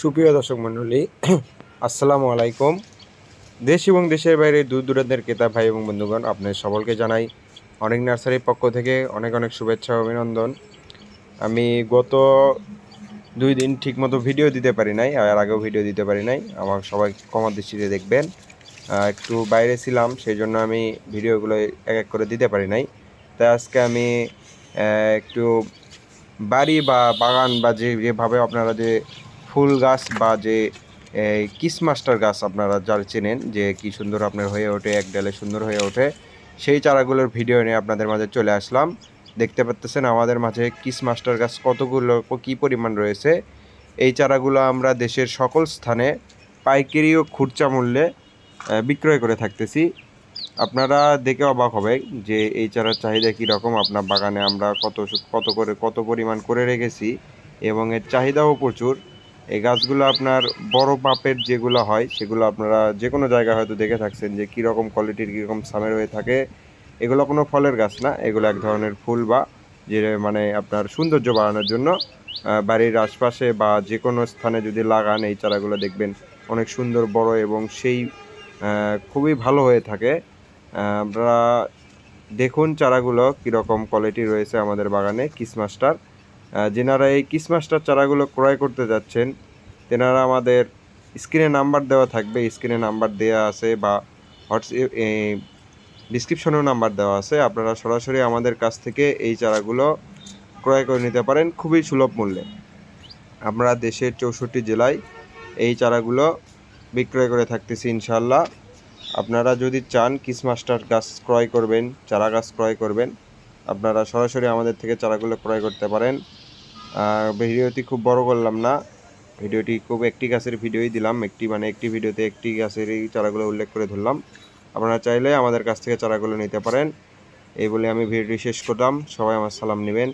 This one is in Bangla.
সুপ্রিয় দর্শক মণ্ডলী, আসসালামু আলাইকুম। দেশ এবং দেশের বাইরে দূর দূরান্তের ক্রেতা ভাই এবং বন্ধুগণ, আপনাদের সকলকে জানাই অনেক নার্সারির পক্ষ থেকে অনেক অনেক শুভেচ্ছা ও অভিনন্দন। আমি গত 2 দিন ঠিকমতো ভিডিও দিতে পারি নাই, আর আগেও ভিডিও দিতে পারি নাই। আমার সবাই ক্ষমা দৃষ্টিতে দেখবেন। একটু বাইরে ছিলাম, সেই জন্য আমি ভিডিওগুলো এক এক করে দিতে পারি নাই। তাই আজকে আমি একটু বাড়ি বা বাগান বা যেভাবে আপনারা যে ফুল গাছ বা যে কিসমাস্টার গাছ আপনারা যারা চেনেন, যে কি সুন্দর আপনার হয়ে ওঠে, এক ডালে সুন্দর হয়ে ওঠে, সেই চারাগুলোর ভিডিও নিয়ে আপনাদের মাঝে চলে আসলাম। দেখতে পাচ্ছেন আমাদের মাঝে কিসমাস্টার গাছ কতগুলো, কী পরিমাণ রয়েছে। এই চারাগুলো আমরা দেশের সকল স্থানে পাইকারি ও খুচরা মূল্যে বিক্রয় করে থাকতেছি। আপনারা দেখে অবাক হবে যে এই চারার চাহিদা কীরকম। আপনার বাগানে আমরা কত পরিমাণ করে রেখেছি এবং এর চাহিদাও প্রচুর। এই গাছগুলো আপনার বড় মাপের যেগুলো হয় সেগুলো আপনারা যে কোনো জায়গায় হয়তো দেখে থাকছেন যে কীরকম কোয়ালিটির, কীরকম সামের হয়ে থাকে। এগুলো কোনো ফলের গাছ না, এগুলো এক ধরনের ফুল বা যে মানে আপনার সৌন্দর্য বাড়ানোর জন্য বাড়ির আশপাশে বা যে কোনো স্থানে যদি লাগান এই চারাগুলো দেখবেন অনেক সুন্দর বড় এবং সেই খুবই ভালো হয়ে থাকে। আপনারা দেখুন চারাগুলো কীরকম কোয়ালিটি রয়েছে আমাদের বাগানে কিসমাস্টার। যেনারা এই কিসমাস্টার চারাগুলো ক্রয় করতে যাচ্ছেন তেনারা আমাদের স্ক্রিনে নাম্বার দেওয়া থাকবে, স্ক্রিনে নাম্বার দেওয়া আছে বা হোয়াটসঅ্যাপ ডিসক্রিপশনেও নাম্বার দেওয়া আছে। আপনারা সরাসরি আমাদের কাছ থেকে এই চারাগুলো ক্রয় করে নিতে পারেন খুবই সুলভ মূল্যে। আমরা দেশের 64 জেলায় এই চারাগুলো বিক্রয় করে থাকতেছি ইনশাল্লাহ। আপনারা যদি চান কিসমাস্টার গাছ ক্রয় করবেন, চারা গাছ ক্রয় করবেন, আপনারা সরাসরি আমাদের থেকে চারাগুলো ক্রয় করতে পারেন। ভিডিওটি খুব বড় করলাম না, ভিডিওটি খুব একটি গাছের ভিডিওই দিলাম, একটি ভিডিওতে একটি গাছের এই চারাগুলো উল্লেখ করে ধরলাম। আপনারা চাইলে আমাদের কাছ থেকে চারাগুলো নিতে পারেন। এই বলে আমি ভিডিওটি শেষ করলাম। সবাই আমার সালাম নেবেন।